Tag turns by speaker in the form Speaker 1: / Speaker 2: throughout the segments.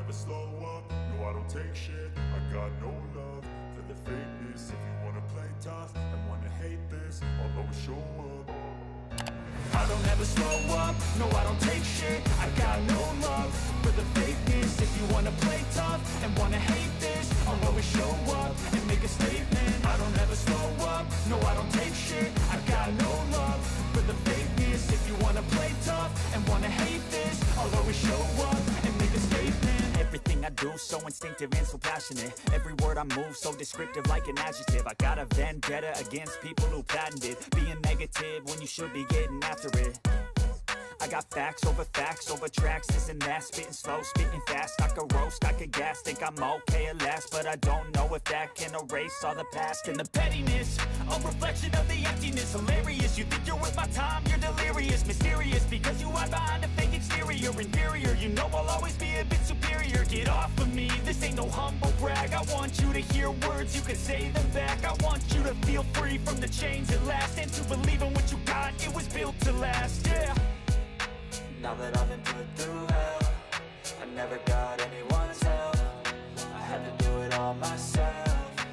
Speaker 1: never slow up, no I don't take shit. I got no love for the fakeness. If you wanna play tough and wanna hate this, I'll always show up. I don't ever slow up, no I don't take shit. I got no love for the fakeness. If you wanna play tough and wanna hate this, I'll always show up and make a statement. I don't ever slow up, no I don't take shit. I got no love for the fakeness. If you wanna play tough and wanna hate this, I'll always show up and make a statement.
Speaker 2: Everything I do, so instinctive and so passionate. Every word I move, so descriptive like an adjective. I got a vendetta against people who patented being negative when you should be getting after it. I got facts over tracks, this and that. Spitting slow, spitting fast, I could roast, I could gas. Think I'm okay at last, but I don't know if that can erase all the past. And the pettiness, a reflection of the emptiness. Hilarious, you think you're worth my time, you're delirious. Mysterious, because you hide behind a fake exterior. Inferior, you know I'll always be a bit superior. Get off of me, this ain't no humble brag. I want you to hear words, you can say them back. I want you to feel free from the chains at last, and to believe in what you got, it was built to last, yeah.
Speaker 3: Now that I've been put through hell, I never got anyone's help. I had to do it all myself.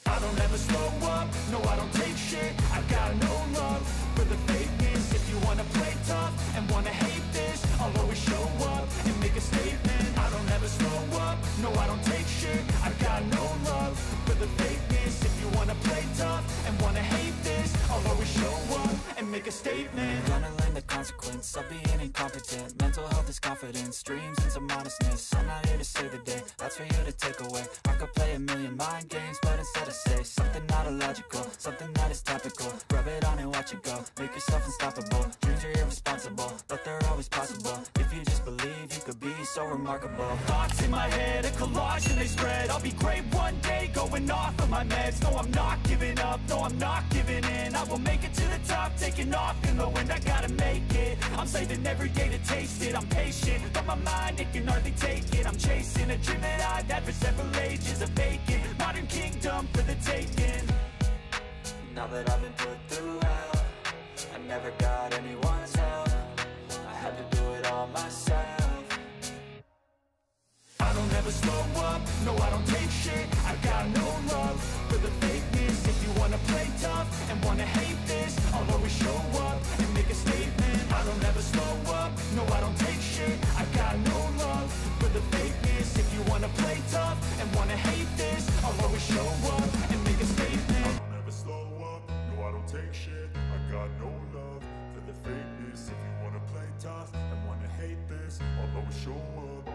Speaker 1: I don't ever slow up, no I don't take shit. I got no love for the fakeness. If you wanna play tough and wanna hate this, I'll always show up and make a statement. I don't ever slow up, no I don't take shit. I got no love for the fakeness. If you wanna play tough and wanna hate this, I'll always show up and make a statement.
Speaker 3: Gonna learn the consequence of being incompetent. Mental health is confidence, dreams and some honestness. I'm not here to save the day, that's for you to take away. I could play a million mind games, but instead I say something not illogical, something that is topical. Rub it on and watch it go, make yourself unstoppable. Dreams are irresponsible, but they're always possible. If you just believe, you could be so remarkable.
Speaker 2: Thoughts in my head, a collage and they spread. I'll be great one day, going off of my meds. No, I'm not giving up, no, I'm not giving in. I will make it to the top, taking off in the wind. I gotta make it, I'm saving every day to taste it. I'm patient, but my mind, it can hardly take it. I'm chasing a dream that I've had for several ages. A vacant, modern kingdom for the taking.
Speaker 3: Now that I've been put through hell, I never got anyone's help. I had to do it all myself.
Speaker 1: I don't ever slow up, no I don't take shit. I got no love for the fakeness. If you wanna play tough and wanna hate this, I'll always show up and make a statement. I don't ever slow up, no I don't take shit. I got no love for the fakeness. If you wanna play tough and wanna hate this, I'll always show up and make a statement. I don't ever slow up, no I don't take shit. I got no love for the fakeness. If you wanna play tough and wanna hate this, I'll always show up.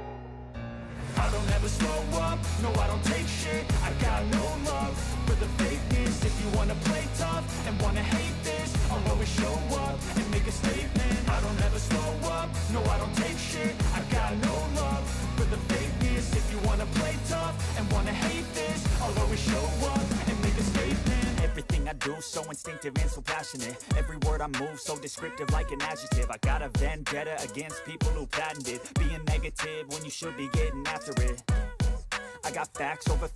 Speaker 1: I don't ever slow up, no I don't take shit. I got no love for the fakeness. If you wanna play tough and wanna hate this, I'll always show up and make a statement. I don't ever slow up, no I don't take shit. I got no love for the fakeness. If you wanna play tough and wanna hate this, I'll always show up and make a statement.
Speaker 2: Everything I do, so instinctive and so passionate. Every word I move, so descriptive like an adjective. I got a vendetta against people who patented being negative when you should be getting after it. I got facts over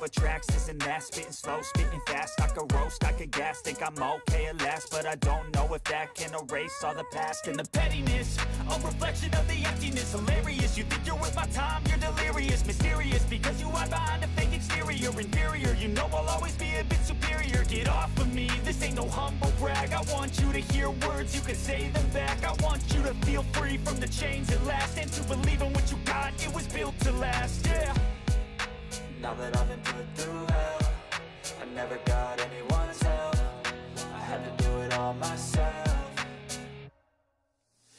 Speaker 2: tracks, this and that. Spitting slow, spitting fast, I could roast, I could gas. Think I'm okay at last, but I don't know if that can erase all the past. And the pettiness, a reflection of the emptiness. Hilarious, you think you're worth my time, you're delirious. Mysterious, because you hide behind a fake exterior. Inferior, you know I'll always be a bit superior. Get off of me, this ain't no humble brag. I want you to hear words, you can say them back. I want you to feel free from the chains at last, and to believe in what you got, it was built to last, yeah.
Speaker 3: Now that I've been put through hell, I never got anyone's help. I had to do it all myself.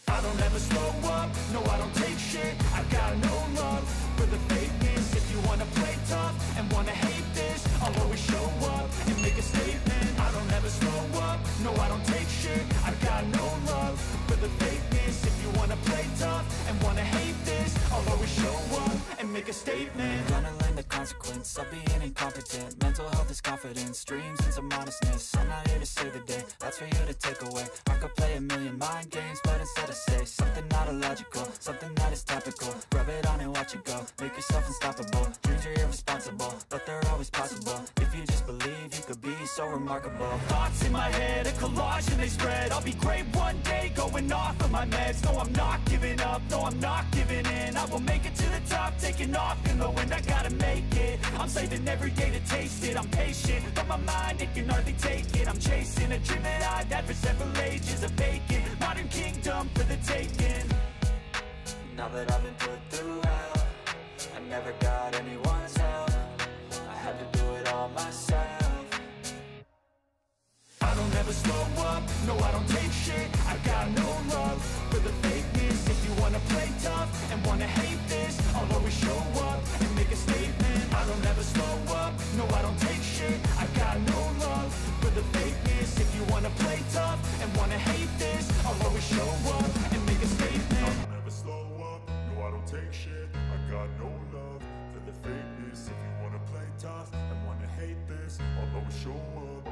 Speaker 1: I don't ever slow up, no I don't take shit. I got no love for the fakeness. If you wanna play tough and wanna hate this, I'll always show up and make a statement. I don't ever slow up, no I don't take shit. I got no love for the fakeness. If you wanna play tough and wanna hate this, I'll always show up and make a statement.
Speaker 3: Gonna learn the consequence of being incompetent. Mental health is confidence, dreams and some honestness. I'm not here to save the day, that's for you to take away. I could play a million mind games, but instead I say something not illogical, something that is topical. Rub it on and watch it go, make yourself unstoppable. Dreams are irresponsible, but they're always possible. If you just believe, you could be so remarkable.
Speaker 2: Thoughts in my head, a collage and they spread. I'll be great one day, going off of my meds. No, I'm not giving up, no, I'm not giving in. I
Speaker 1: I will make it to the top, taking off in the wind, I gotta make it. I'm saving every day to taste it. I'm patient, but my mind, it can hardly take it. I'm chasing a dream that I've had for several ages, a vacant modern kingdom for the taking.
Speaker 3: Now that I've been put through hell, I never got anyone's help. I had to do it all myself.
Speaker 1: I don't ever slow up, no I don't take shit. I got no love for the fakeness. If you wanna play tough and wanna hate this, I'll always show up and make a statement. I don't ever slow up, no I don't take shit. I got no love for the fakeness. If you wanna play tough and wanna hate this, I'll always show up and make a statement. I don't ever slow up, no I don't take shit. I got no love for the fakeness. If you wanna play tough and wanna hate this, I'll always show up.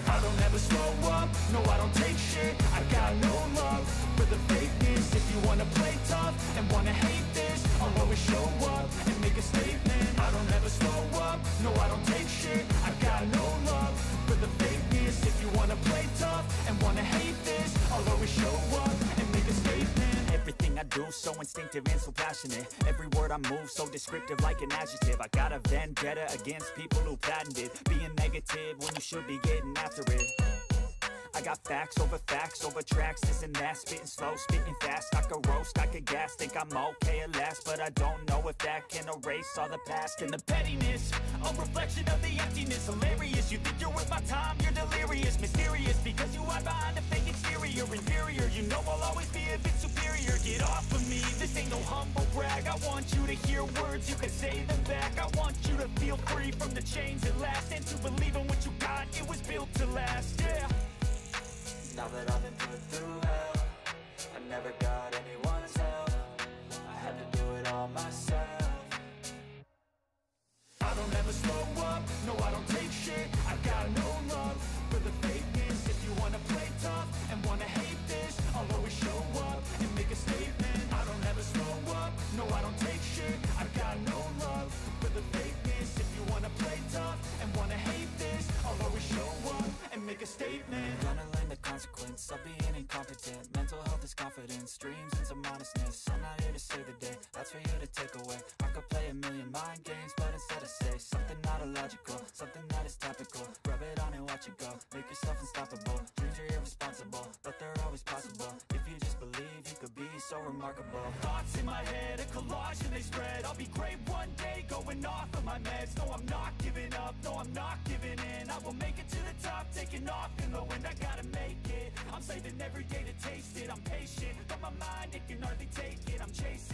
Speaker 1: I don't ever slow up, no I don't take shit. I got no love for the fakeness. If you wanna play tough and wanna hate this, I'll always show up and make a statement. I don't ever slow up, no I don't take shit. I got no love for the fakeness. If you wanna play tough and wanna hate this, I'll always show up and make a statement.
Speaker 2: Everything I do so instinctive and so passionate. Every word I move so descriptive like an adjective. I got a vendetta against people who patented being negative when you should be getting after it. I got facts over tracks, this and that. Spitting slow, spitting fast. I could roast, I could gas. Think I'm okay at last, but I don't know if that can erase all the past.
Speaker 1: And the pettiness, a reflection of the emptiness. Hilarious, you think you're worth my time, you're delirious. Mysterious, because you hide behind a fake exterior. Inferior, you know I'll always be a bit superior. Get off of me, this ain't no humble brag. I want you to hear words, you can say them back. I want you to feel free from the chains that last, and to believe in what you got, it was built to last, yeah.
Speaker 3: Now that I've been put through hell, I never got anyone's help. I had to do it all myself.
Speaker 1: I don't ever slow up, no I don't take shit. I got no love for the fakeness. If you wanna play tough and wanna hate this, I'll always show up and make a statement. I don't ever slow up, no I don't take shit. I got no love for the fakeness. If you wanna play tough and wanna hate this, I'll always show up and make a statement.
Speaker 3: Gonna learn the consequence of being incompetent. Mental health is confidence, dreams and some honestness. I'm not here to save the day, that's for you to take away. I could play a million mind games, but instead I say something not illogical, something that is topical. Rub it on and watch it go, make yourself unstoppable. Dreams are irresponsible, but they're always possible. If you just believe, you could be so remarkable.
Speaker 1: Thoughts in my head, a collage and they spread. I'll be great one day, going off of my meds. No, I'm not giving up, no, I'm not giving in. I will make it to the top, taking off in the wind, I gotta make it. I'm saving every day to taste it. I'm patient, but my mind, it can hardly take it. I'm chasing